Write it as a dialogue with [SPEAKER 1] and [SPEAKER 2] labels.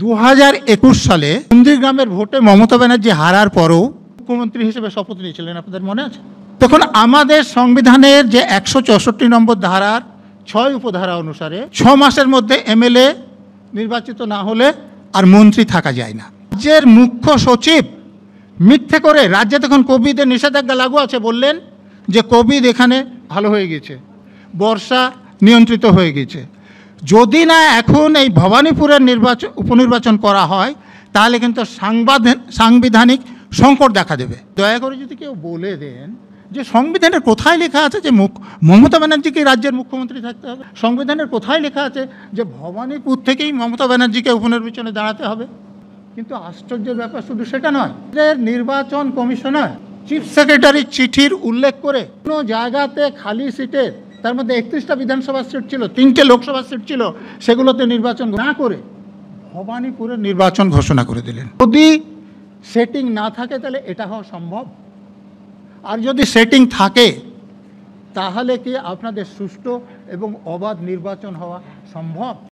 [SPEAKER 1] 2021 সালে নন্দীগ্রামের ভোটে মমতা ব্যানার্জি হারার পরও মুখ্যমন্ত্রী হিসেবে শপথ নিয়েছিলেন, আপনাদের মনে আছে? তখন আমাদের সংবিধানের যে 164 নম্বর ধারার 6 উপধারা অনুসারে 6 মাসের মধ্যে এমএলএ নির্বাচিত না হলে আর মন্ত্রী থাকা যায় না। রাজ্যের মুখ্য সচিব মিথ্যে করে, রাজ্যে তখন কোভিডের নিষেধাজ্ঞা লাগু আছে, বললেন যে কোভিড এখানে ভালো হয়ে গেছে, বর্ষা নিয়ন্ত্রিত হয়ে গেছে। যদি না এখন এই ভবানীপুরের উপনির্বাচন করা হয় তাহলে কিন্তু সাংবিধানিক সংকট দেখা দেবে। দয়া করে যদি কেউ বলে দেন যে সংবিধানের কোথায় লেখা আছে যে মমতা ব্যানার্জিকে রাজ্যের মুখ্যমন্ত্রী থাকতে হবে, সংবিধানের কোথায় লেখা আছে যে ভবানীপুর থেকেই মমতা ব্যানার্জিকে উপনির্বাচনে দাঁড়াতে হবে। কিন্তু আশ্চর্যের ব্যাপার শুধু সেটা নয়, নির্বাচন কমিশনার চিফ সেক্রেটারির চিঠির উল্লেখ করে কোনো জায়গাতে খালি সিটের, তার মধ্যে 31টা বিধানসভা সিট ছিল, 3টে লোকসভা সিট ছিল, সেগুলোতে নির্বাচন না করে ভবানীপুরের নির্বাচন ঘোষণা করে দিলেন। যদি সেটিং না থাকে তাহলে এটা হওয়া সম্ভব? আর যদি সেটিং থাকে তাহলে কি আপনাদের সুষ্ঠু এবং অবাধ নির্বাচন হওয়া সম্ভব?